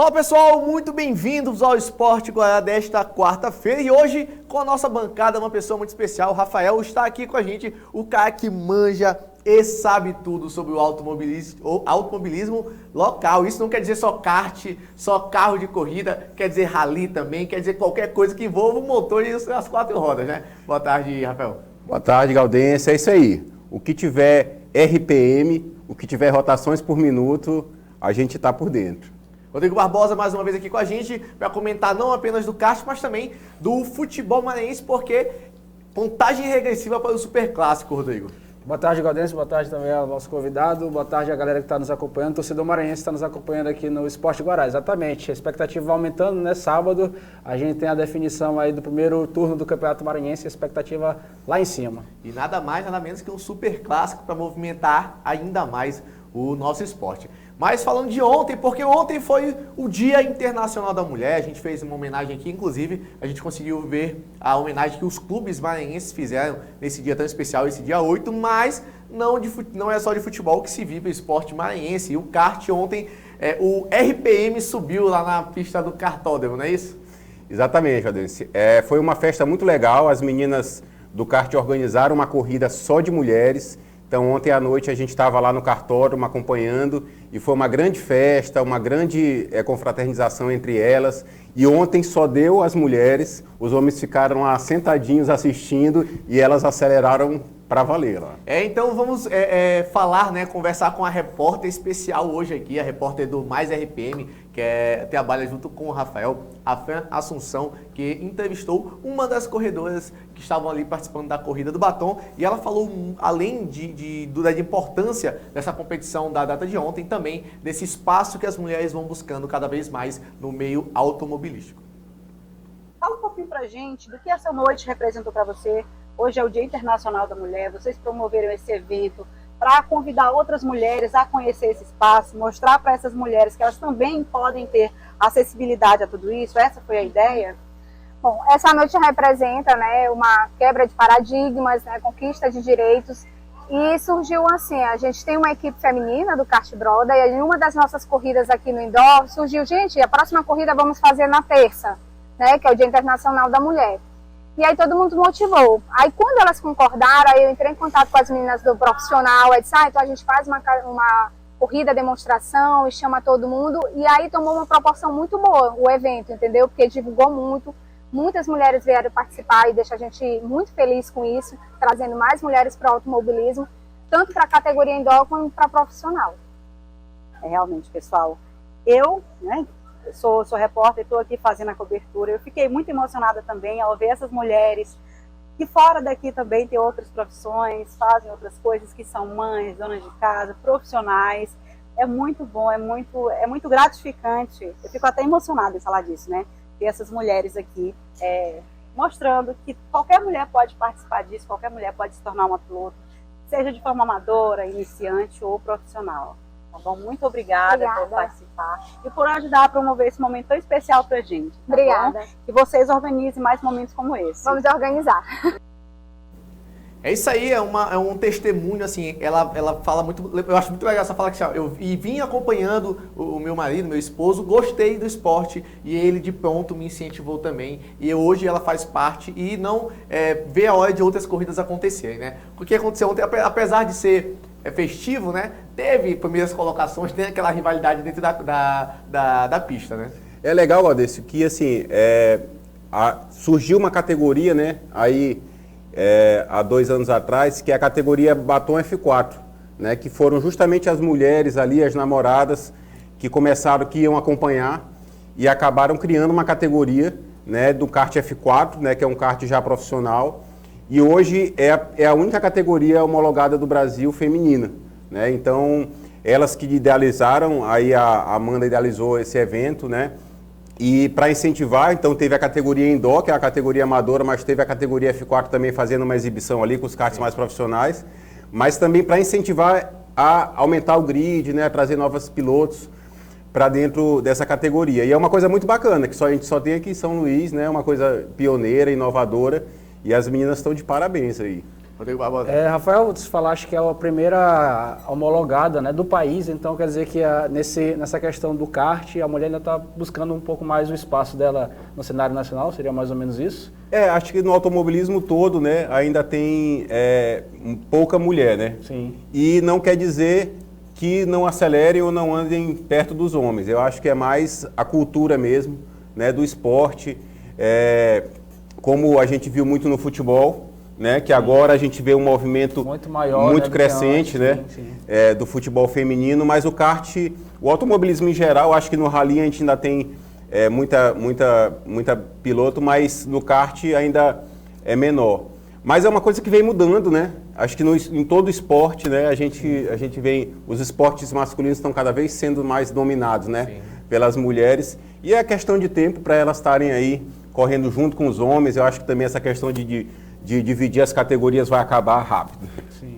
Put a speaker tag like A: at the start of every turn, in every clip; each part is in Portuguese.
A: Fala pessoal, muito bem-vindos ao Esporte Guará desta quarta-feira e hoje com a nossa bancada uma pessoa muito especial, o Rafael está aqui com a gente, o cara que manja e sabe tudo sobre o automobilismo local. Isso não quer dizer só kart, só carro de corrida, quer dizer rally também, quer dizer qualquer coisa que envolva o motor e as quatro rodas, né? Boa tarde, Rafael.
B: Boa tarde, Gaudêncio, é isso aí. O que tiver RPM, o que tiver rotações por minuto, a gente está por dentro.
A: Rodrigo Barbosa, mais uma vez aqui com a gente, para comentar não apenas do kart, mas também do futebol maranhense, porque contagem regressiva para o Superclássico, Rodrigo.
C: Boa tarde, Gaudêncio, boa tarde também ao nosso convidado, boa tarde a galera que está nos acompanhando, o torcedor maranhense está nos acompanhando aqui no Esporte Guará, exatamente, a expectativa aumentando, né, sábado, a gente tem a definição aí do primeiro turno do Campeonato Maranhense, a expectativa lá em cima.
A: E nada mais, nada menos que um Superclássico para movimentar ainda mais o nosso esporte. Mas falando de ontem, porque ontem foi o Dia Internacional da Mulher, a gente fez uma homenagem aqui, inclusive a gente conseguiu ver a homenagem que os clubes maranhenses fizeram nesse dia tão especial, esse dia 8, mas não é só de futebol que se vive o esporte maranhense. E o kart ontem, o RPM subiu lá na pista do kartódromo, não é isso?
B: Exatamente, Gaudêncio. Foi uma festa muito legal, as meninas do kart organizaram uma corrida só de mulheres. Então, ontem à noite a gente estava lá no cartódromo acompanhando e foi uma grande festa, uma grande confraternização entre elas. E ontem só deu as mulheres, os homens ficaram lá sentadinhos assistindo e elas aceleraram para valer lá.
A: Então vamos falar, né, conversar com a repórter especial hoje aqui, a repórter do Mais RPM, que trabalha junto com o Rafael, a Fran Assunção, que entrevistou uma das corredoras que estavam ali participando da corrida do batom, e ela falou, além da importância dessa competição da data de ontem, também desse espaço que as mulheres vão buscando cada vez mais no meio automobilístico.
D: Fala um pouquinho pra gente do que essa noite representou para você. Hoje é o Dia Internacional da Mulher, vocês promoveram esse evento para convidar outras mulheres a conhecer esse espaço, mostrar para essas mulheres que elas também podem ter acessibilidade a tudo isso. Essa foi a ideia?
E: Bom, essa noite representa, né, uma quebra de paradigmas, né, conquista de direitos, e surgiu assim, a gente tem uma equipe feminina do Kart Broda, e em uma das nossas corridas aqui no indoor surgiu, gente, a próxima corrida vamos fazer na terça, né, que é o Dia Internacional da Mulher. E aí todo mundo motivou. Aí quando elas concordaram, aí eu entrei em contato com as meninas do profissional, aí disse, então a gente faz uma corrida, demonstração e chama todo mundo. E aí tomou uma proporção muito boa o evento, entendeu? Porque divulgou muito, muitas mulheres vieram participar e deixa a gente muito feliz com isso, trazendo mais mulheres para o automobilismo, tanto para a categoria indoor quanto para profissional.
D: Realmente, pessoal, eu, né, sou repórter, estou aqui fazendo a cobertura. Eu fiquei muito emocionada também ao ver essas mulheres que fora daqui também tem outras profissões, fazem outras coisas, que são mães, donas de casa, profissionais. É muito bom, é muito gratificante. Eu fico até emocionada em falar disso, né? Ter essas mulheres aqui mostrando que qualquer mulher pode participar disso, qualquer mulher pode se tornar uma piloto, seja de forma amadora, iniciante ou profissional. Tá bom? Muito obrigada por participar e por ajudar a promover esse momento tão especial pra gente. Tá
E: obrigada.
D: Bom? Que vocês organizem mais momentos como esse.
E: Vamos organizar.
A: É isso aí, é um testemunho, assim, ela fala muito, eu acho muito legal essa fala que eu vim acompanhando o meu marido, meu esposo, gostei do esporte e ele de pronto me incentivou também e hoje ela faz parte e não vê a hora de outras corridas acontecerem, né? O que aconteceu ontem, apesar de ser festivo, né? Teve primeiras colocações, tem aquela rivalidade dentro da pista, né?
B: É legal, Gaudêncio, que assim, surgiu uma categoria, né? Aí há 2 anos atrás, que é a categoria Batom F4, né, que foram justamente as mulheres ali, as namoradas, que começaram, que iam acompanhar e acabaram criando uma categoria, né, do kart F4, né, que é um kart já profissional, e hoje é a única categoria homologada do Brasil feminina, né, então elas que idealizaram, aí a Amanda idealizou esse evento, né, e para incentivar, então teve a categoria indoor, que é a categoria amadora, mas teve a categoria F4 também fazendo uma exibição ali com os karts mais profissionais, mas também para incentivar a aumentar o grid, né, a trazer novos pilotos para dentro dessa categoria. E é uma coisa muito bacana, que a gente só tem aqui em São Luís, né, uma coisa pioneira, inovadora, e as meninas estão de parabéns aí.
A: Rodrigo Barbosa.
C: Rafael, você falaste que é a primeira homologada, né, do país, então quer dizer que nessa questão do kart, a mulher ainda está buscando um pouco mais o espaço dela no cenário nacional, seria mais ou menos isso?
B: Acho que no automobilismo todo, né, ainda tem pouca mulher, né?
C: Sim.
B: E não quer dizer que não acelerem ou não andem perto dos homens. Eu acho que é mais a cultura mesmo, né, do esporte, como a gente viu muito no futebol, né, que agora a gente vê um movimento
C: muito maior,
B: muito
C: né,
B: crescente, né,
C: sim.
B: Do futebol feminino, mas o kart, o automobilismo em geral, acho que no rally a gente ainda tem muita piloto, mas no kart ainda é menor. Mas é uma coisa que vem mudando, né? Acho que em todo esporte, né, a gente vem, os esportes masculinos estão cada vez sendo mais dominados, né, pelas mulheres. E é questão de tempo para elas estarem aí correndo junto com os homens. Eu acho que também essa questão de dividir as categorias vai acabar rápido.
C: Sim.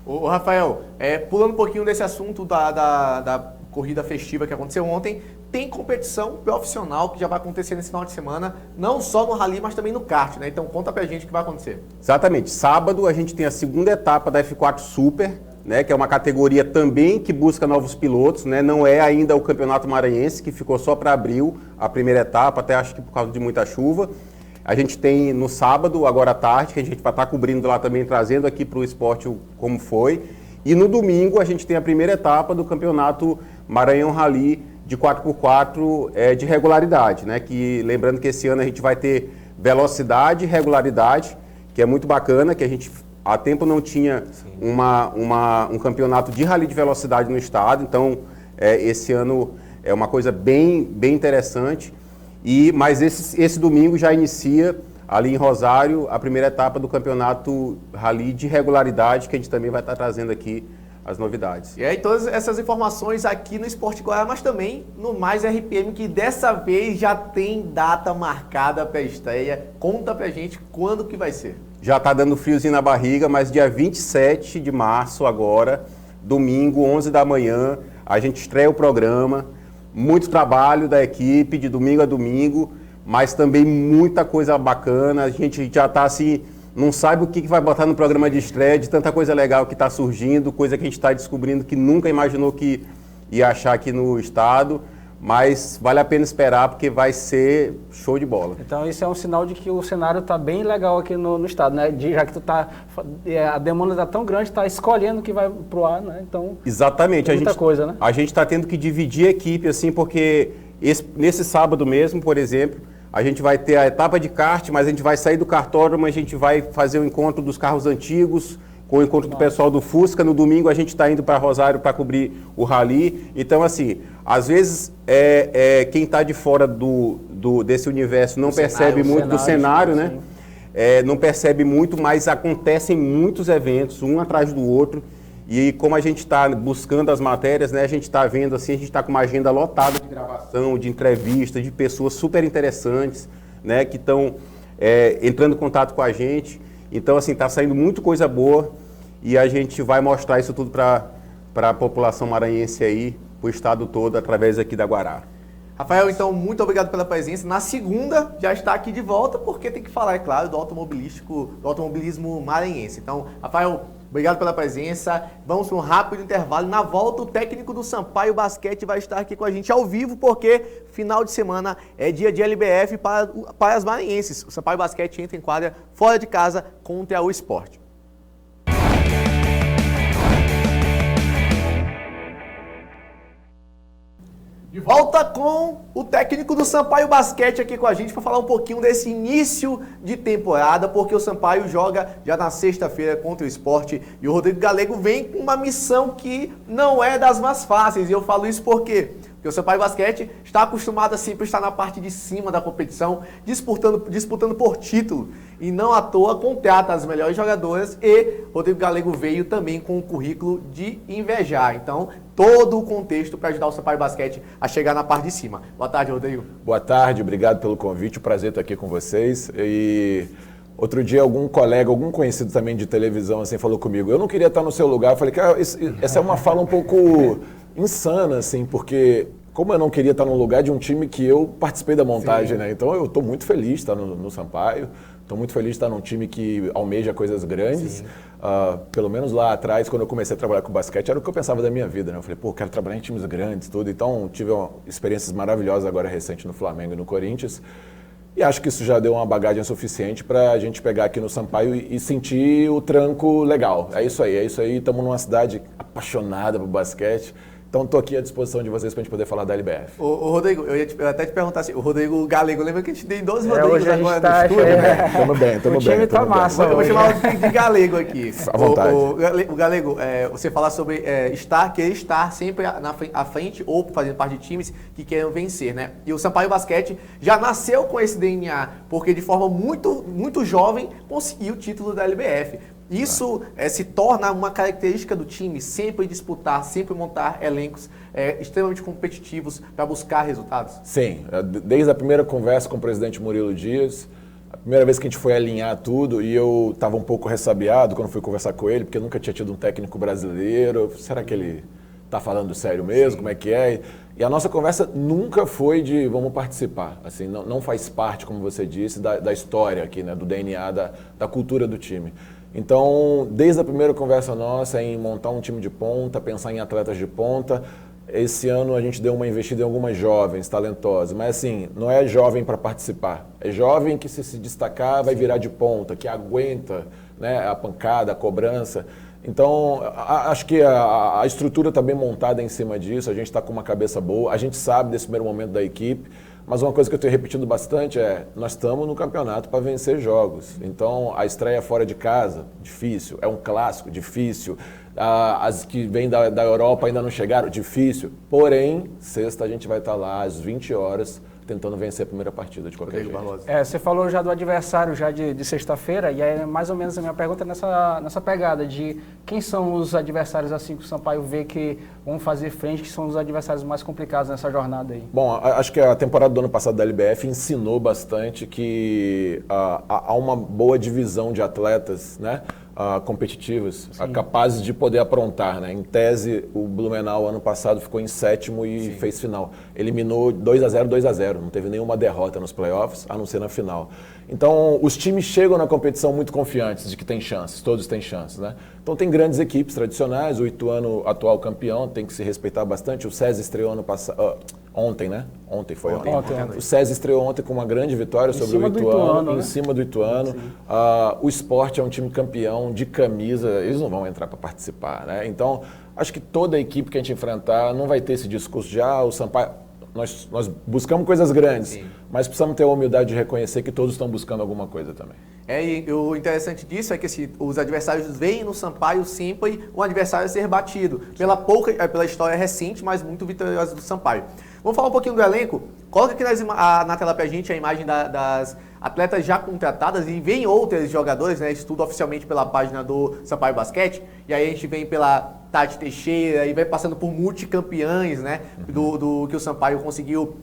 A: Ô, Rafael, pulando um pouquinho desse assunto da corrida festiva que aconteceu ontem, tem competição profissional que já vai acontecer nesse final de semana, não só no rally, mas também no kart, né? Então conta pra gente o que vai acontecer.
B: Exatamente. Sábado a gente tem a segunda etapa da F4 Super, né, que é uma categoria também que busca novos pilotos, né? Não é ainda o Campeonato Maranhense, que ficou só para abril a primeira etapa, até acho que por causa de muita chuva. A gente tem no sábado, agora à tarde, que a gente vai estar cobrindo lá também, trazendo aqui para o esporte como foi. E no domingo a gente tem a primeira etapa do Campeonato Maranhão Rally de 4x4 de regularidade, né? Que, lembrando que esse ano a gente vai ter velocidade e regularidade, que é muito bacana, que a gente há tempo não tinha um campeonato de rally de velocidade no estado, então esse ano é uma coisa bem interessante. Mas esse domingo já inicia ali em Rosário a primeira etapa do campeonato rally de regularidade, que a gente também vai estar trazendo aqui as novidades.
A: E aí todas essas informações aqui no Esporte Goiás, mas também no Mais RPM, que dessa vez já tem data marcada para a estreia. Conta pra gente quando que vai ser.
B: Já está dando friozinho na barriga, mas dia 27 de março agora, domingo, 11 da manhã, a gente estreia o programa. Muito trabalho da equipe, de domingo a domingo, mas também muita coisa bacana. A gente já está assim, não sabe o que vai botar no programa de estreia, de tanta coisa legal que está surgindo, coisa que a gente está descobrindo que nunca imaginou que ia achar aqui no estado, mas vale a pena esperar porque vai ser show de bola.
C: Então isso é um sinal de que o cenário está bem legal aqui no estado, né? Já que a demanda está tão grande, está escolhendo o que vai pro ar, né? Então
B: exatamente,
C: muita coisa, né?
B: A gente está tendo que dividir a equipe assim, porque nesse sábado mesmo, por exemplo, a gente vai ter a etapa de kart, mas a gente vai sair do kartódromo, a gente vai fazer o encontro dos carros antigos, com o encontro do pessoal do Fusca. No domingo a gente está indo para Rosário para cobrir o rally. Então, assim, às vezes quem está de fora desse universo não percebe muito do cenário, né? Não percebe muito, mas acontecem muitos eventos, um atrás do outro. E como a gente está buscando as matérias, né, a gente está vendo assim, a gente está com uma agenda lotada de gravação, de entrevista, de pessoas super interessantes, né, que estão entrando em contato com a gente. Então, assim, está saindo muita coisa boa e a gente vai mostrar isso tudo para a população maranhense aí, para o estado todo, através aqui da Guará.
A: Rafael, então, muito obrigado pela presença. Na segunda, já está aqui de volta, porque tem que falar, é claro, do automobilismo maranhense. Então, Rafael, obrigado pela presença. Vamos para um rápido intervalo. Na volta, o técnico do Sampaio Basquete vai estar aqui com a gente ao vivo, porque final de semana é dia de LBF para as maranhenses. O Sampaio Basquete entra em quadra fora de casa contra o Sport. De volta com o técnico do Sampaio Basquete aqui com a gente para falar um pouquinho desse início de temporada, porque o Sampaio joga já na sexta-feira contra o Sport e o Rodrigo Galego vem com uma missão que não é das mais fáceis. E eu falo isso porque o Sampaio Basquete está acostumado a sempre estar na parte de cima da competição, disputando por título. E não à toa contrata as melhores jogadoras e Rodrigo Galego veio também com um currículo de invejar. Então, todo o contexto para ajudar o Sampaio Basquete a chegar na parte de cima. Boa tarde, Rodrigo.
F: Boa tarde, obrigado pelo convite, prazer estar aqui com vocês. E outro dia algum colega, algum conhecido também de televisão assim, falou comigo, eu não queria estar no seu lugar. Eu falei, cara, essa é uma fala um pouco insana, assim, porque como eu não queria estar no lugar de um time que eu participei da montagem, né? Então eu estou muito feliz de estar no Sampaio, estou muito feliz de estar num time que almeja coisas grandes. Pelo menos lá atrás, quando eu comecei a trabalhar com basquete, era o que eu pensava da minha vida, né? Eu falei, pô, quero trabalhar em times grandes, tudo. Então tive experiências maravilhosas agora recente no Flamengo e no Corinthians. E acho que isso já deu uma bagagem suficiente para a gente pegar aqui no Sampaio e sentir o tranco legal. É isso aí. Estamos numa cidade apaixonada por basquete. Então, estou aqui à disposição de vocês para a gente poder falar da LBF.
A: Ô Rodrigo, eu ia até te perguntar assim, o Rodrigo Galego, lembra que a gente tem 12 Rodrigos
C: hoje a gente
A: agora
C: tá,
A: no estúdio, né?
F: Estamos bem.
C: O time tá massa.
A: Eu vou chamar de Galego aqui.
F: À vontade.
A: O Galego, você falar sobre querer estar sempre à frente ou fazendo parte de times que querem vencer, né? E o Sampaio Basquete já nasceu com esse DNA, porque de forma muito, muito jovem conseguiu o título da LBF. Isso se torna uma característica do time, sempre disputar, sempre montar elencos extremamente competitivos para buscar resultados?
F: Sim, desde a primeira conversa com o presidente Murilo Dias, a primeira vez que a gente foi alinhar tudo, e eu estava um pouco ressabiado quando fui conversar com ele, porque eu nunca tinha tido um técnico brasileiro. Será que ele está falando sério mesmo? Sim. Como é que é? E a nossa conversa nunca foi de vamos participar. Assim, não faz parte, como você disse, da história aqui, né, do DNA, da cultura do time. Então, desde a primeira conversa nossa em montar um time de ponta, pensar em atletas de ponta, esse ano a gente deu uma investida em algumas jovens, talentosas, mas assim, não é jovem para participar, é jovem que se destacar vai virar de ponta, que aguenta, né, a pancada, a cobrança. Então, acho que a estrutura está bem montada em cima disso, a gente está com uma cabeça boa, a gente sabe desse primeiro momento da equipe, mas uma coisa que eu tenho repetido bastante nós estamos no campeonato para vencer jogos. Então, a estreia fora de casa, difícil. É um clássico, difícil. As que vêm da Europa ainda não chegaram, difícil. Porém, sexta a gente vai estar lá às 20 horas, tentando vencer a primeira partida de qualquer jeito.
C: Você falou já do adversário já de sexta-feira, e é mais ou menos a minha pergunta nessa pegada de quem são os adversários assim que o Sampaio vê que vão fazer frente, que são os adversários mais complicados nessa jornada aí?
F: Bom, acho que a temporada do ano passado da LBF ensinou bastante que há uma boa divisão de atletas, né? Competitivos, capazes de poder aprontar, né? Em tese, o Blumenau ano passado ficou em 7º e fez final. Eliminou 2-0, 2-0, não teve nenhuma derrota nos playoffs, a não ser na final. Então, os times chegam na competição muito confiantes de que tem chances, todos têm chances, né? Então, tem grandes equipes tradicionais, o Ituano, atual campeão, tem que se respeitar bastante. O SESI estreou ano passado, ontem, né? Ontem foi ontem. O SESI estreou ontem com uma grande vitória sobre o Ituano, em cima do Ituano. O Sport é um time campeão de camisa, eles não vão entrar para participar, né? Então, acho que toda a equipe que a gente enfrentar não vai ter esse discurso de o Sampaio... Nós buscamos coisas grandes, mas precisamos ter a humildade de reconhecer que todos estão buscando alguma coisa também.
A: E o interessante disso é que os adversários veem no Sampaio sempre um adversário a ser batido, pela história recente, mas muito vitoriosa do Sampaio. Vamos falar um pouquinho do elenco? Coloca aqui na tela pra gente a imagem das atletas já contratadas e vem outros jogadores, né? Estudo oficialmente pela página do Sampaio Basquete, e aí a gente vem pela Tati Teixeira e vai passando por multicampeãs, né? Do que o Sampaio conseguiu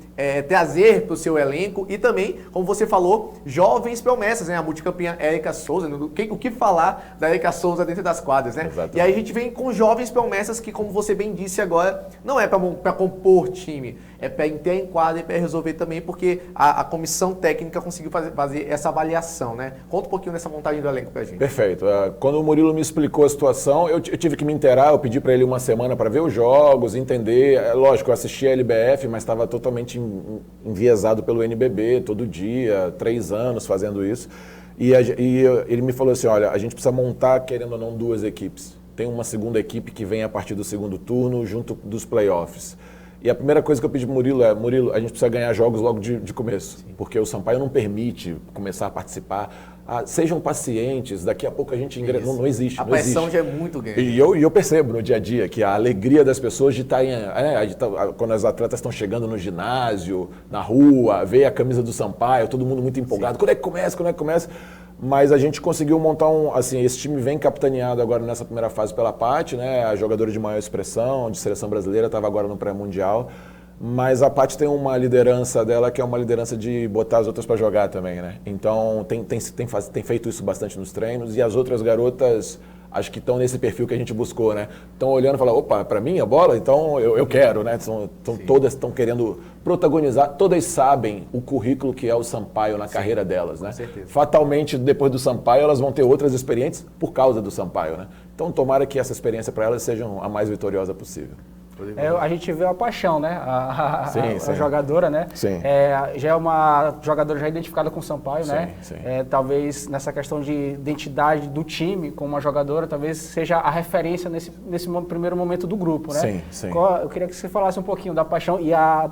A: trazer para o seu elenco e também, como você falou, jovens promessas, né? A multicampeã Érica Souza, o que falar da Érica Souza dentro das quadras, né? Exatamente. E aí a gente vem com jovens promessas que, como você bem disse agora, não é para compor time, é para entrar em quadra e para resolver também, porque a comissão técnica conseguiu fazer essa avaliação, né? Conta um pouquinho dessa montagem do elenco pra gente.
F: Perfeito. Quando o Murilo me explicou a situação, eu tive que me inteirar, eu pedi para ele uma semana para ver os jogos, entender. Lógico, eu assisti a LBF, mas estava totalmente enviesado pelo NBB, todo dia, 3 anos fazendo isso. E ele me falou assim, olha, a gente precisa montar, querendo ou não, 2 equipes. Tem uma segunda equipe que vem a partir do segundo turno, junto dos playoffs. E a primeira coisa que eu pedi para Murilo Murilo, a gente precisa ganhar jogos logo de começo, porque o Sampaio não permite começar a participar. Sejam pacientes, daqui a pouco a gente ingressa. Não existe.
A: A pressão já é muito grande.
F: E eu percebo no dia a dia que a alegria das pessoas de estarem. Quando as atletas estão chegando no ginásio, na rua, ver a camisa do Sampaio, todo mundo muito empolgado. Quando é que começa? Mas a gente conseguiu montar esse time vem capitaneado agora nessa primeira fase pela Paty, né? A jogadora de maior expressão, de seleção brasileira, estava agora no pré-mundial. Mas a Paty tem uma liderança dela que é uma liderança de botar as outras para jogar também, né? Então tem feito isso bastante nos treinos e as outras garotas acho que estão nesse perfil que a gente buscou, né? Estão olhando e falando, opa, para mim a bola? Então eu quero, né? Todas estão querendo protagonizar, todas sabem o currículo que é o Sampaio na carreira delas, né?
A: Com certeza.
F: Fatalmente, depois do Sampaio, elas vão ter outras experiências por causa do Sampaio, né? Então tomara que essa experiência para elas seja a mais vitoriosa possível.
C: A gente vê a paixão, né? A
F: Sim.
C: jogadora, né?
F: Sim.
C: Já é uma jogadora já identificada com o Sampaio, né?
F: Sim.
C: Talvez nessa questão de identidade do time como uma jogadora, talvez seja a referência nesse primeiro momento do grupo, né?
F: Sim.
C: Eu queria que você falasse um pouquinho da paixão. E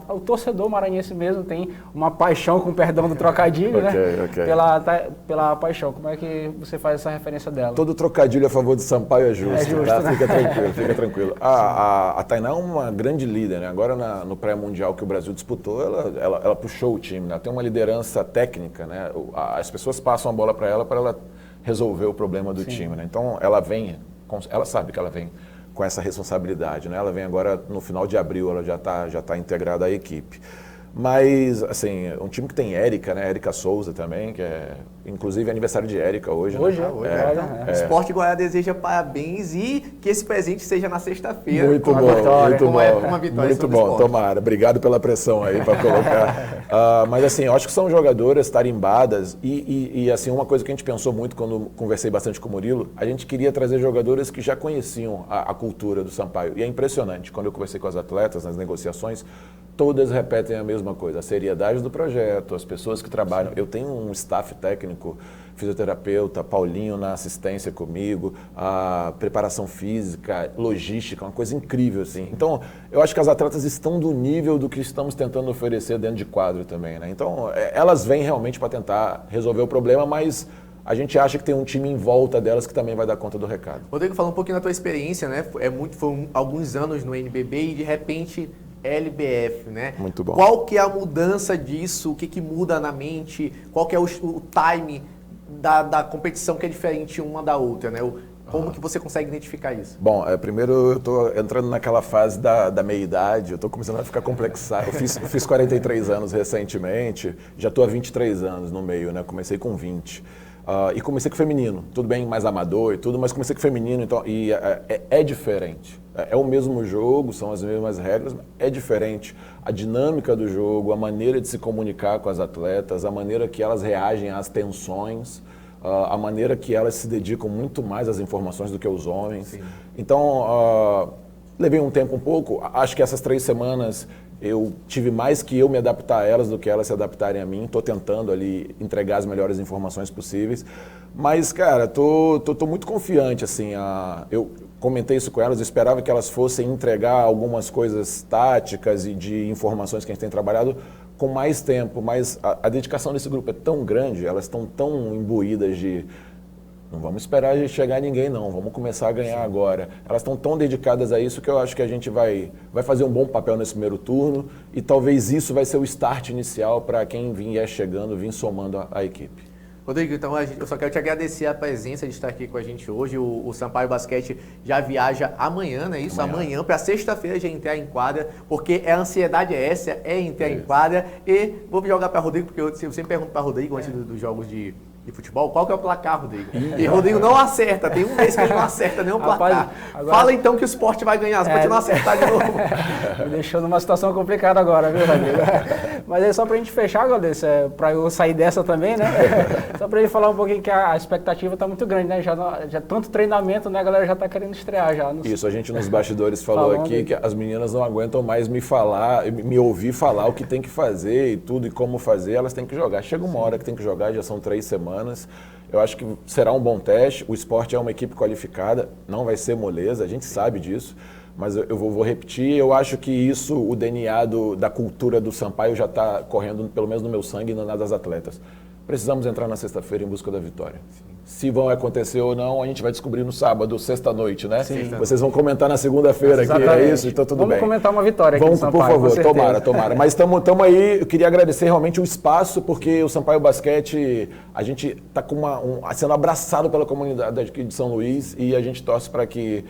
C: o torcedor maranhense mesmo tem uma paixão, com perdão do trocadilho, né?
F: Ok.
C: Pela paixão. Como é que você faz essa referência dela?
F: Todo trocadilho a favor do Sampaio é justo.
C: É justo,
F: tá?
C: né?
F: Fica tranquilo. A Tainá é uma grande líder, né? Agora no pré-mundial que o Brasil disputou, ela puxou o time, né? Ela tem uma liderança técnica, né? As pessoas passam a bola para ela resolver o problema do time, né? Então ela sabe que ela vem com essa responsabilidade, né? Ela vem agora no final de abril, ela já tá integrada à equipe. Mas, assim, um time que tem Érica, né? Érica Souza também, que é, inclusive, aniversário de Érica hoje.
C: Hoje,
F: né?
A: O Esporte Goiás deseja parabéns e que esse presente seja na sexta-feira.
F: Muito
A: com a
F: bom,
A: vitória,
F: muito
A: com
F: bom.
A: uma vitória
F: Muito
A: sobre o
F: bom,
A: Sport.
F: tomara. Obrigado pela pressão aí para colocar. Mas, assim, eu acho que são jogadoras tarimbadas e, assim, uma coisa que a gente pensou muito quando conversei bastante com o Murilo, a gente queria trazer jogadoras que já conheciam a cultura do Sampaio. E é impressionante, quando eu conversei com as atletas nas negociações, todas repetem a mesma coisa, a seriedade do projeto, as pessoas que trabalham. Eu tenho um staff técnico, fisioterapeuta, Paulinho na assistência comigo, a preparação física, logística, uma coisa incrível, assim. Então, eu acho que as atletas estão do nível do que estamos tentando oferecer dentro de quadro também, né? Então, elas vêm realmente para tentar resolver o problema, mas a gente acha que tem um time em volta delas que também vai dar conta do recado.
A: Rodrigo, fala um pouquinho da tua experiência, né? Foi alguns anos no NBB e, de repente, LBF, né?
F: Muito bom.
A: Qual que é a mudança disso? O que muda na mente? Qual que é o time da competição que é diferente uma da outra, né? Como que você consegue identificar isso?
F: Bom, primeiro eu estou entrando naquela fase da meia-idade, eu estou começando a ficar complexado. Eu fiz 43 anos recentemente, já estou há 23 anos no meio, né? Comecei com 20. E comecei com feminino, tudo bem, mais amador e tudo, mas comecei com feminino, então, e é diferente. É o mesmo jogo, são as mesmas regras, mas é diferente. A dinâmica do jogo, a maneira de se comunicar com as atletas, a maneira que elas reagem às tensões, a maneira que elas se dedicam muito mais às informações do que os homens. Sim. Então, levei um tempo um pouco, acho que essas 3 semanas eu tive mais que eu me adaptar a elas do que elas se adaptarem a mim. Estou tentando ali entregar as melhores informações possíveis. Mas, cara, tô muito confiante, assim. Eu comentei isso com elas, eu esperava que elas fossem entregar algumas coisas táticas e de informações que a gente tem trabalhado com mais tempo. Mas a dedicação desse grupo é tão grande, elas estão tão imbuídas de... Não vamos esperar de chegar a ninguém, não. Vamos começar a ganhar agora. Elas estão tão dedicadas a isso que eu acho que a gente vai fazer um bom papel nesse primeiro turno e talvez isso vai ser o start inicial para quem vier chegando, vir somando a equipe.
A: Rodrigo, então eu só quero te agradecer a presença de estar aqui com a gente hoje. O Sampaio Basquete já viaja amanhã, não é isso? Amanhã para sexta-feira já entrar em quadra, porque a ansiedade é essa, é entrar em quadra. E vou jogar para Rodrigo, porque eu sempre pergunto para Rodrigo antes dos jogos de futebol, qual que é o placar, Rodrigo? E Rodrigo não acerta, tem um mês que ele não acerta nenhum placar. Agora... Fala então que o Sport vai ganhar, você pode não acertar de novo.
C: Me deixou numa situação complicada agora, viu, Rodrigo? Mas é só pra gente fechar, Galdês, pra eu sair dessa também, né? Só pra gente falar um pouquinho que a expectativa tá muito grande, né? Já tanto treinamento, né? A galera já tá querendo estrear já.
F: Isso, a gente nos bastidores falou aqui que as meninas não aguentam mais me ouvir falar o que tem que fazer e tudo, e como fazer, elas têm que jogar. Chega uma hora que tem que jogar, já são 3 semanas. Eu acho que será um bom teste. O Sport é uma equipe qualificada, não vai ser moleza, a gente sabe disso, mas eu vou repetir. Eu acho que isso, o DNA da cultura do Sampaio já está correndo, pelo menos no meu sangue e na das atletas. Precisamos entrar na sexta-feira em busca da vitória. Sim. Se vão acontecer ou não, a gente vai descobrir no sábado, sexta-noite, né? Sim. Vocês vão comentar na segunda-feira aqui, é isso? Então tudo bem.
C: Vamos comentar uma vitória aqui no Sampaio,
F: por favor, tomara. Mas estamos aí, eu queria agradecer realmente o espaço, porque o Sampaio Basquete, a gente está sendo abraçado pela comunidade aqui de São Luís e a gente torce para que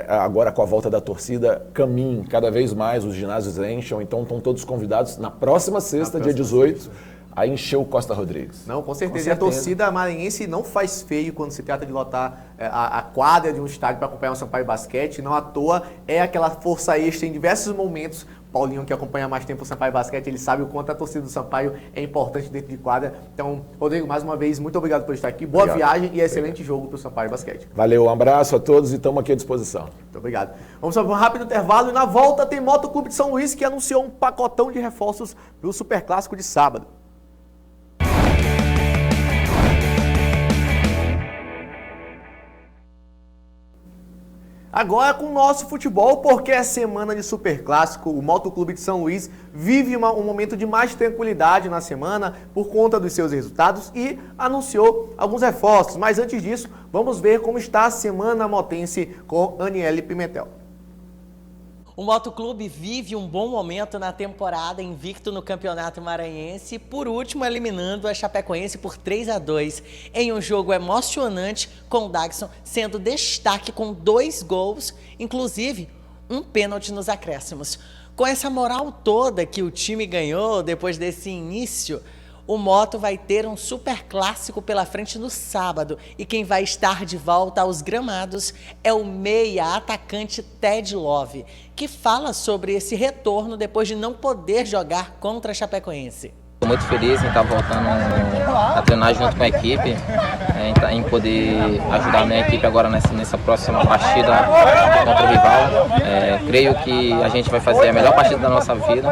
F: agora com a volta da torcida, caminhem cada vez mais, os ginásios encham, então estão todos convidados na próxima sexta, dia 18, a encher o Costa Rodrigues.
A: Não, com certeza.
C: Com
A: E a
C: certeza.
A: torcida maranhense não faz feio quando se trata de lotar a quadra de um estádio para acompanhar o Sampaio Basquete. Não à toa é aquela força extra em diversos momentos. Paulinho, que acompanha mais tempo o Sampaio Basquete, ele sabe o quanto a torcida do Sampaio é importante dentro de quadra. Então, Rodrigo, mais uma vez, muito obrigado por estar aqui. Boa viagem e excelente jogo para o Sampaio Basquete.
F: Valeu, um abraço a todos e estamos aqui à disposição.
A: Muito obrigado. Vamos para um rápido intervalo e na volta tem Moto Clube de São Luís que anunciou um pacotão de reforços para o Superclássico de sábado. Agora com o nosso futebol, porque é semana de Superclássico, o Moto Clube de São Luís vive um momento de mais tranquilidade na semana por conta dos seus resultados e anunciou alguns reforços. Mas antes disso, vamos ver como está a semana motense com Aniele Pimentel.
G: O Motoclube vive um bom momento na temporada, invicto no Campeonato Maranhense, por último eliminando a Chapecoense por 3-2, em um jogo emocionante, com o Dagson sendo destaque com 2 gols, inclusive um pênalti nos acréscimos. Com essa moral toda que o time ganhou depois desse início, o Moto vai ter um super clássico pela frente no sábado e quem vai estar de volta aos gramados é o meia atacante Ted Love, que fala sobre esse retorno depois de não poder jogar contra a Chapecoense.
H: Estou muito feliz em estar voltando a treinar junto com a equipe, em poder ajudar a minha equipe agora nessa próxima partida contra o rival. Creio que a gente vai fazer a melhor partida da nossa vida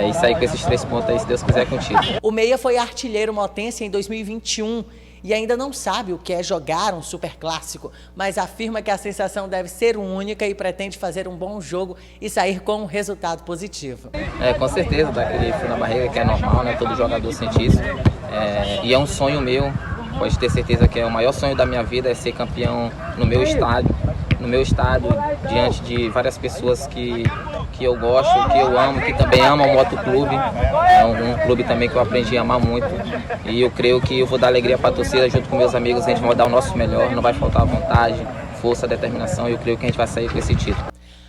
H: e sair com esses 3 pontos aí, se Deus quiser, contigo.
G: O meia foi artilheiro motense em 2021 e ainda não sabe o que é jogar um superclássico, mas afirma que a sensação deve ser única e pretende fazer um bom jogo e sair com um resultado positivo.
H: Com certeza, dá aquele frio na barriga que é normal, né? Todo jogador sente isso. E é um sonho meu, pode ter certeza que é o maior sonho da minha vida, é ser campeão no meu estádio, diante de várias pessoas que eu gosto, que eu amo, que também amam o Motoclube. É um clube também que eu aprendi a amar muito. E eu creio que eu vou dar alegria para a torcida junto com meus amigos. A gente vai dar o nosso melhor, não vai faltar vontade, força, determinação. E eu creio que a gente vai sair com esse título.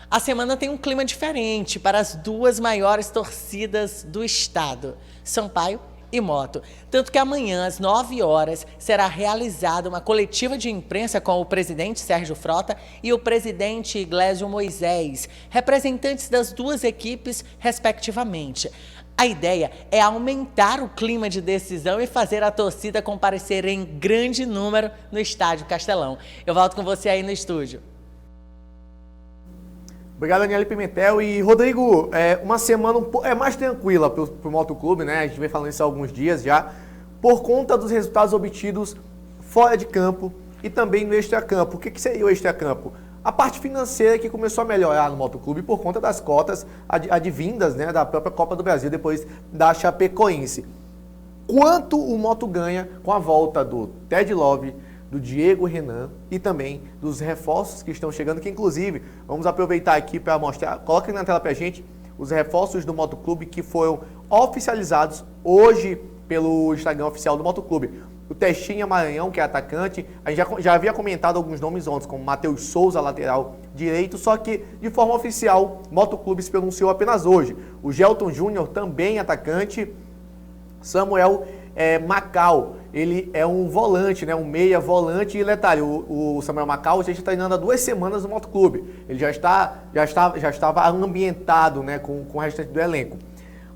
G: A semana tem um clima diferente para as 2 maiores torcidas do estado, Sampaio e Moto. Tanto que amanhã, às 9 horas, será realizada uma coletiva de imprensa com o presidente Sérgio Frota e o presidente Iglesio Moisés, representantes das 2 equipes, respectivamente. A ideia é aumentar o clima de decisão e fazer a torcida comparecer em grande número no Estádio Castelão. Eu volto com você aí no estúdio.
A: Obrigado, Aniele Pimentel. E, Rodrigo, uma semana mais tranquila para o Motoclube, né? A gente vem falando isso há alguns dias já, por conta dos resultados obtidos fora de campo e também no extracampo. O que seria o extracampo? A parte financeira que começou a melhorar no Motoclube por conta das cotas advindas, né, da própria Copa do Brasil, depois da Chapecoense. Quanto o Moto ganha com a volta do Ted Love, do Diego Renan e também dos reforços que estão chegando, que inclusive, vamos aproveitar aqui para mostrar, coloca na tela para a gente, os reforços do Motoclube que foram oficializados hoje pelo Instagram oficial do Motoclube. O Testinha Maranhão, que é atacante, a gente já havia comentado alguns nomes ontem, como Matheus Souza, lateral direito, só que de forma oficial, o Motoclube se pronunciou apenas hoje. O Gelton Júnior, também atacante, Samuel Macau, ele é um volante, né, um meia volante e detalhe, o Samuel Macau já está treinando há 2 semanas no Motoclube. Ele já estava ambientado, né, com o restante do elenco.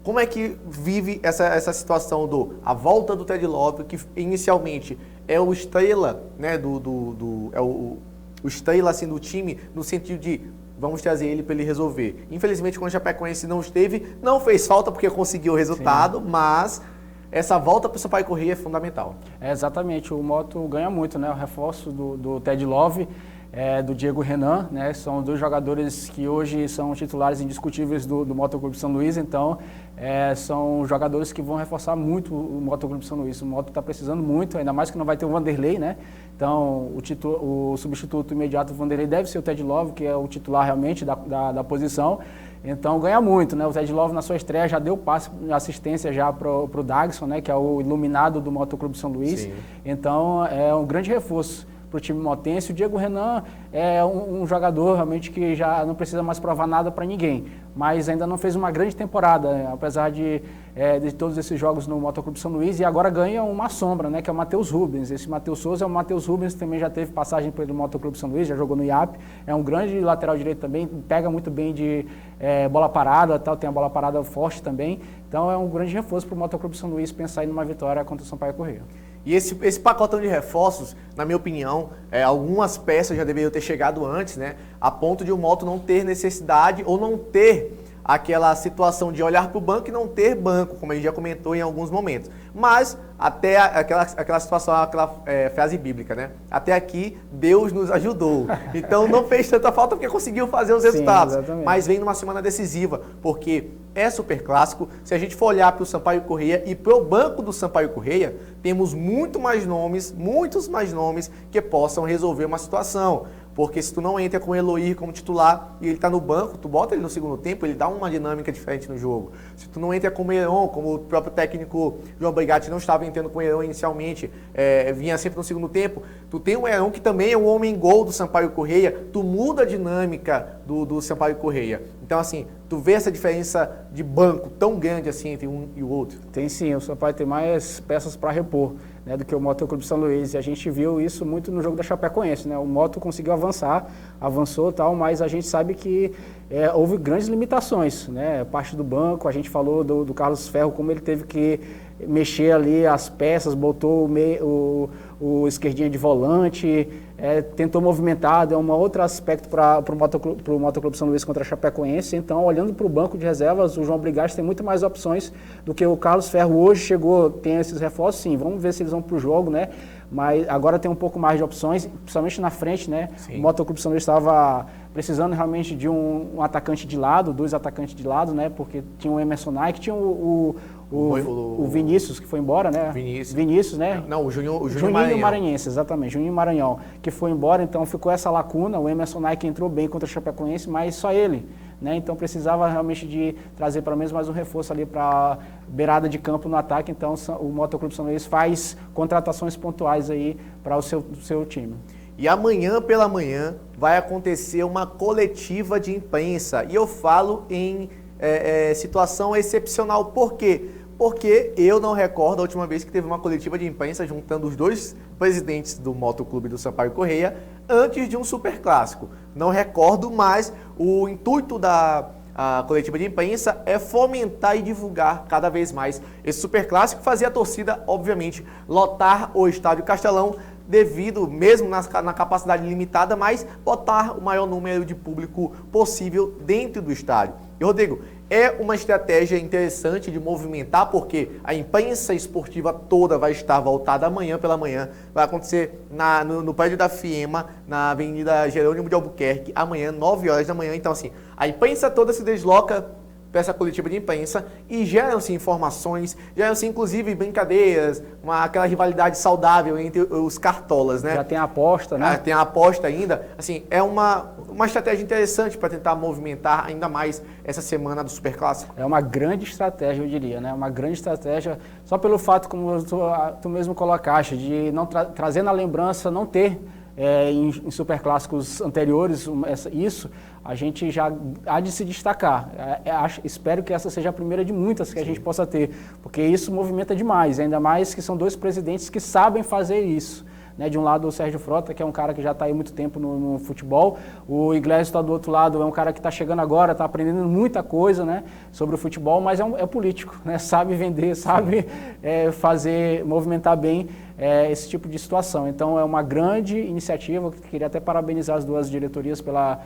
A: Como é que vive essa situação a volta do Ted Love, que inicialmente é o estrela, né, o estrela assim, do time, no sentido de vamos trazer ele para ele resolver. Infelizmente, quando o Chapecoense não esteve, não fez falta porque conseguiu o resultado, mas essa volta para o Sampaio Corrêa é fundamental.
C: Exatamente, o Moto ganha muito, né? O reforço do Ted Love, do Diego Renan, né? São 2 jogadores que hoje são titulares indiscutíveis do Motoclube São Luís, então são jogadores que vão reforçar muito o Motoclube São Luís. O Moto está precisando muito, ainda mais que não vai ter o Vanderlei, né? Então o substituto imediato do Vanderlei deve ser o Ted Love, que é o titular realmente da posição. Então ganha muito, né? O Ted Love na sua estreia já deu passe, assistência já pro Dagson, né? Que é o iluminado do Motoclube São Luís. Sim. Então é um grande reforço para o time motense. O Diego Renan é um jogador realmente que já não precisa mais provar nada para ninguém. mas ainda não fez uma grande temporada, né? Apesar de todos esses jogos no Motoclube São Luís, e agora ganha uma sombra, né, que é o Matheus Rubens. Esse Matheus Souza é o Matheus Rubens, que também já teve passagem pelo Motoclube São Luís, já jogou no IAP, é um grande lateral direito também, pega muito bem de bola parada, tal, tem a bola parada forte também, então é um grande reforço para o Motoclube São Luís pensar em uma vitória contra o Sampaio Corrêa.
A: E esse pacotão de reforços, na minha opinião, algumas peças já deveriam ter chegado antes, né? A ponto de o Moto não ter necessidade ou não ter aquela situação de olhar para o banco e não ter banco, como a gente já comentou em alguns momentos. Mas até aquela situação, aquela frase bíblica, né? Até aqui Deus nos ajudou. Então não fez tanta falta porque conseguiu fazer os resultados.
C: Exatamente.
A: Mas vem numa semana decisiva, porque é super clássico. Se a gente for olhar para o Sampaio Corrêa e para o banco do Sampaio Corrêa, temos muitos mais nomes que possam resolver uma situação. Porque se tu não entra com o Eloir como titular e ele tá no banco, tu bota ele no segundo tempo, ele dá uma dinâmica diferente no jogo. Se tu não entra com o Heron, como o próprio técnico João Brigatti não estava entrando com o Heron inicialmente, vinha sempre no segundo tempo, tu tem o Heron que também é o homem-gol do Sampaio Corrêa, tu muda a dinâmica do Sampaio Corrêa. Então assim, tu vê essa diferença de banco tão grande assim entre um e o outro?
C: Tem sim, o Sampaio tem mais peças para repor, né, do que o Motoclube São Luís, e a gente viu isso muito no jogo da Chapecoense, né? O Moto conseguiu avançou tal, mas a gente sabe que houve grandes limitações, né? Parte do banco, a gente falou do Carlos Ferro, como ele teve que mexer ali as peças, botou o esquerdinha de volante, tentou movimentar, deu um outro aspecto para o Motoclube São Luís contra a Chapecoense. Então, olhando para o banco de reservas, o João Brigatti tem muito mais opções do que o Carlos Ferro hoje tem esses reforços, sim, vamos ver se eles vão para o jogo, né? Mas agora tem um pouco mais de opções, principalmente na frente, né? Sim. O Motoclube São Luís estava precisando realmente de um atacante de lado, 2 atacantes de lado, né? Porque tinha o Emerson Nike, tinha o Vinícius, que foi embora, né? Vinícius, né?
A: Não, o Juninho
C: Maranhense, exatamente, Juninho Maranhão, que foi embora, então ficou essa lacuna, o Emerson Nike entrou bem contra o Chapecoense, mas só ele, né? Então precisava realmente de trazer pelo menos mais um reforço ali para beirada de campo no ataque, então o Motoclube São Luís faz contratações pontuais aí para o seu time.
A: E amanhã pela manhã vai acontecer uma coletiva de imprensa, e eu falo em situação excepcional, por quê? Porque eu não recordo a última vez que teve uma coletiva de imprensa juntando os 2 presidentes do Motoclube do Sampaio Corrêa antes de um superclássico. Não recordo, mas o intuito da coletiva de imprensa é fomentar e divulgar cada vez mais esse superclássico, fazer a torcida, obviamente, lotar o Estádio Castelão, devido, mesmo na capacidade limitada, mas botar o maior número de público possível dentro do estádio. E, Rodrigo, é uma estratégia interessante de movimentar, porque a imprensa esportiva toda vai estar voltada amanhã pela manhã. Vai acontecer no prédio da FIEMA, na Avenida Jerônimo de Albuquerque, amanhã, 9 horas da manhã. Então, assim, a imprensa toda se desloca para essa coletiva de imprensa e geram-se informações, geram-se inclusive brincadeiras, aquela rivalidade saudável entre os cartolas, né?
C: Já tem a aposta, né?
A: Tem a aposta ainda. Assim, é uma estratégia interessante para tentar movimentar ainda mais essa semana do Superclássico.
C: É uma grande estratégia, eu diria, né? Uma grande estratégia, só pelo fato, como tu mesmo colocaste, de não trazer na lembrança, não ter em superclássicos anteriores isso, a gente já há de se destacar. Espero que essa seja a primeira de muitas que a gente possa ter, porque isso movimenta demais, ainda mais que são 2 presidentes que sabem fazer isso. Né? De um lado o Sérgio Frota, que é um cara que já está aí há muito tempo no futebol, o Iglesias está do outro lado, é um cara que está chegando agora, está aprendendo muita coisa, né, sobre o futebol, mas é político, né? Sabe vender, sabe movimentar bem esse tipo de situação. Então é uma grande iniciativa, eu queria até parabenizar as 2 diretorias pela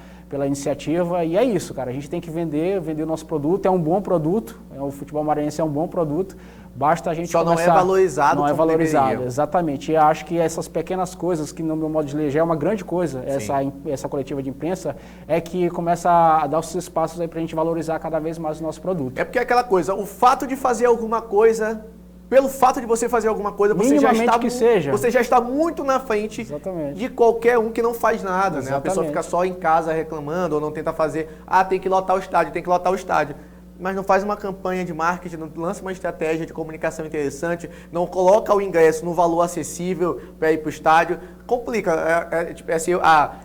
C: iniciativa, e é isso, cara, a gente tem que vender o nosso produto, é um bom produto, o futebol maranhense é um bom produto, basta a gente
A: só começar... Só não é valorizado.
C: Não é valorizado, exatamente. E acho que essas pequenas coisas, que no meu modo de ler já é uma grande coisa, essa coletiva de imprensa, é que começa a dar os seus passos aí pra gente valorizar cada vez mais o nosso produto.
A: É porque é aquela coisa, o fato de fazer alguma coisa... Pelo fato de você fazer alguma coisa, você já está muito na frente
C: Exatamente.
A: De qualquer um que não faz nada, né? A pessoa fica só em casa reclamando ou não tenta fazer, tem que lotar o estádio, mas não faz uma campanha de marketing, não lança uma estratégia de comunicação interessante, não coloca o ingresso no valor acessível para ir para o estádio, complica. Tipo assim,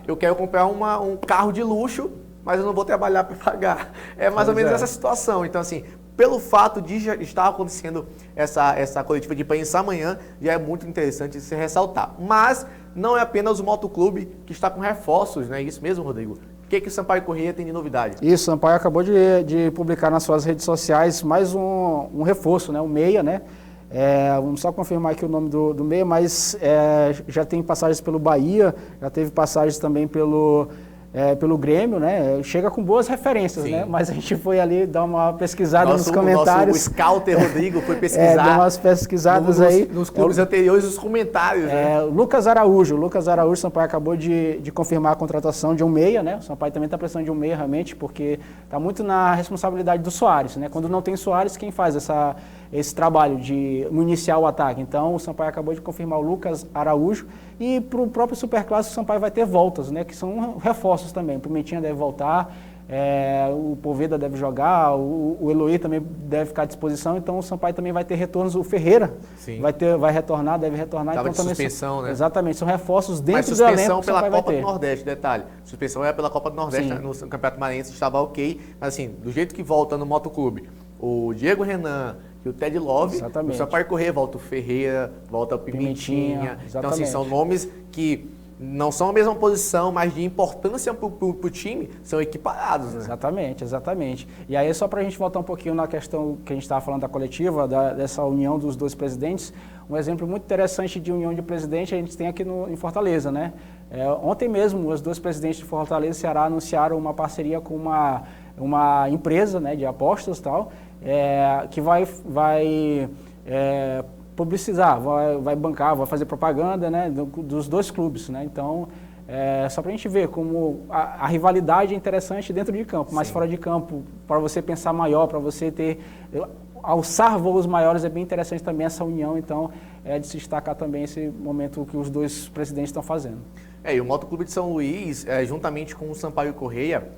A: eu quero comprar um carro de luxo, mas eu não vou trabalhar para pagar. É mais ou
C: Pois
A: menos
C: é.
A: essa situação. Então, assim, pelo fato de já estar acontecendo essa coletiva de imprensa amanhã, já é muito interessante se ressaltar. Mas não é apenas o Motoclube que está com reforços, né? Isso mesmo, Rodrigo? O que o Sampaio Corrêa tem de novidade?
C: Isso, o Sampaio acabou de publicar nas suas redes sociais mais um reforço, né? O meia, né? Vamos só confirmar aqui o nome do meia, mas já tem passagens pelo Bahia, já teve passagens também pelo Grêmio, né? Chega com boas referências,
A: Sim.
C: né? Mas a gente foi ali dar uma pesquisada nos
A: O
C: comentários.
A: nosso scouter Rodrigo foi pesquisar.
C: Deu umas pesquisadas
A: nos clubes anteriores, os comentários, né?
C: Lucas Araújo, o Sampaio acabou de confirmar a contratação de um meia, né? O Sampaio também está precisando de um meia realmente, porque está muito na responsabilidade do Soares, né? Quando não tem Soares, quem faz esse trabalho de iniciar o ataque? Então o Sampaio acabou de confirmar o Lucas Araújo, e para o próprio Superclássico o Sampaio vai ter voltas, né? Que são reforços também. O Pimentinha deve voltar, o Poveda deve jogar, o Eloy também deve ficar à disposição, então o Sampaio também vai ter retornos, o Ferreira
A: Sim.
C: vai retornar, deve retornar.
A: Tava
C: Então,
A: de
C: também
A: suspensão, né?
C: Exatamente, são reforços dentro
A: Mas
C: do elenco
A: suspensão
C: que o
A: pela
C: Sampaio vai
A: Copa do
C: ter.
A: Nordeste, detalhe. Suspensão é pela Copa do Nordeste,
C: Sim.
A: no Campeonato Maranhense estava ok, mas assim, do jeito que volta no Motoclube, o Diego Renan e o Ted Love,
C: Exatamente.
A: o Sampaio Corrêa volta o Ferreira, volta o Pimentinha. Então assim, são nomes que não são a mesma posição, mas de importância para o time, são equiparados, né?
C: Exatamente. E aí, só para a gente voltar um pouquinho na questão que a gente estava falando da coletiva, dessa união dos dois presidentes, um exemplo muito interessante de união de presidente a gente tem aqui em Fortaleza, né? Ontem mesmo, os dois presidentes de Fortaleza e Ceará anunciaram uma parceria com uma empresa, né, de apostas e tal, que vai publicizar, vai bancar, vai fazer propaganda, né, dos dois clubes, né? Então, só para a gente ver como a rivalidade é interessante dentro de campo, mas fora de campo, para você pensar maior, para você alçar voos maiores, é bem interessante também essa união. Então, de se destacar também esse momento que os dois presidentes estão fazendo.
A: E o Motoclube de São Luís, juntamente com o Sampaio Corrêa,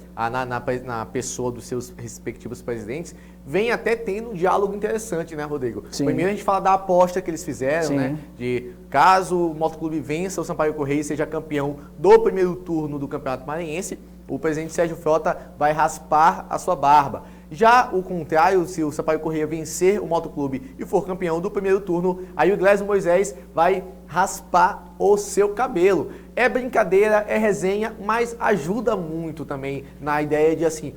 A: na pessoa dos seus respectivos presidentes, vem até tendo um diálogo interessante, né, Rodrigo?
C: Sim.
A: Primeiro a gente fala da aposta que eles fizeram,
C: Sim.
A: né? De caso o Motoclube vença o Sampaio Corrêa e seja campeão do primeiro turno do Campeonato Maranhense, o presidente Sérgio Frota vai raspar a sua barba. Já o contrário, se o Sampaio Corrêa vencer o Motoclube e for campeão do primeiro turno, aí o Iglesias Moisés vai raspar o seu cabelo. É brincadeira, é resenha, mas ajuda muito também na ideia de assim,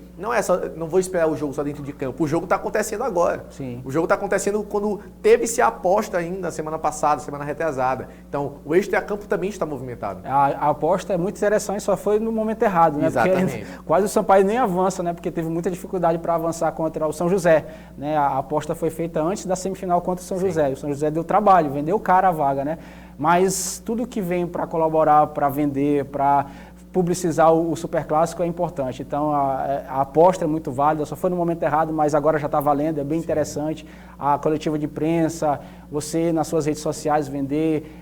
A: não vou esperar o jogo só dentro de campo, o jogo está acontecendo agora.
C: Sim.
A: O jogo está acontecendo quando teve-se a aposta ainda semana passada, semana retrasada. Então, o extra-campo também está movimentado.
C: A aposta é muito interessante, só foi no momento errado, né?
A: Exatamente.
C: Porque quase o Sampaio nem avança, né? Porque teve muita dificuldade para avançar contra o São José, né? A aposta foi feita antes da semifinal contra o São José. O São José deu trabalho, vendeu cara a vaga, né? Mas tudo que vem para colaborar, para vender, para publicizar o Superclássico é importante. Então, a aposta é muito válida, só foi no momento errado, mas agora já está valendo, é bem interessante. A coletiva de imprensa, você nas suas redes sociais vender,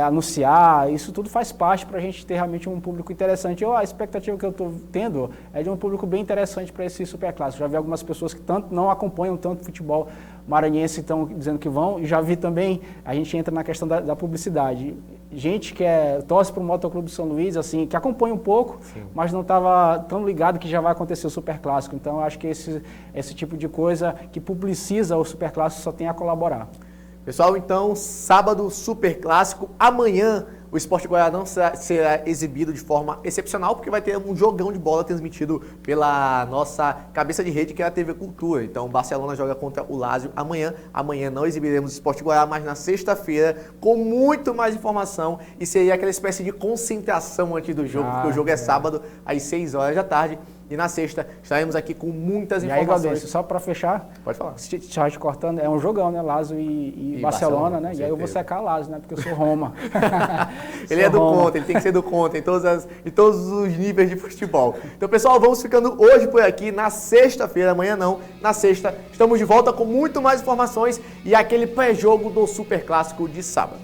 C: anunciar, isso tudo faz parte para a gente ter realmente um público interessante. A expectativa que eu estou tendo é de um público bem interessante para esse Superclássico. Já vi algumas pessoas que não acompanham tanto futebol maranhense, estão dizendo que vão, e já vi também, a gente entra na questão da publicidade. Gente que torce para o Motoclube São Luís, assim, que acompanha um pouco, sim, mas não estava tão ligado que já vai acontecer o Superclássico. Então, eu acho que esse tipo de coisa que publiciza o Superclássico só tem a colaborar.
A: Pessoal, então, sábado, Superclássico. Amanhã, o Sport Guará será exibido de forma excepcional, porque vai ter um jogão de bola transmitido pela nossa cabeça de rede, que é a TV Cultura. Então, o Barcelona joga contra o Lazio amanhã. Amanhã não exibiremos o Sport Guará, mas na sexta-feira, com muito mais informação, e seria aquela espécie de concentração antes do jogo, porque o jogo é sábado, às 6 horas da tarde. E na sexta estaremos aqui com muitas informações.
C: E aí, só para fechar,
A: pode falar.
C: Só te cortando, é um jogão, né? Lazio e Barcelona, né? E aí eu vou secar Lazio, né? Porque eu sou Roma.
A: Ele é do contra, ele tem que ser do contra em todos os níveis de futebol. Então, pessoal, vamos ficando hoje por aqui. Na sexta-feira, amanhã não, na sexta, estamos de volta com muito mais informações e aquele pré-jogo do Superclássico de sábado.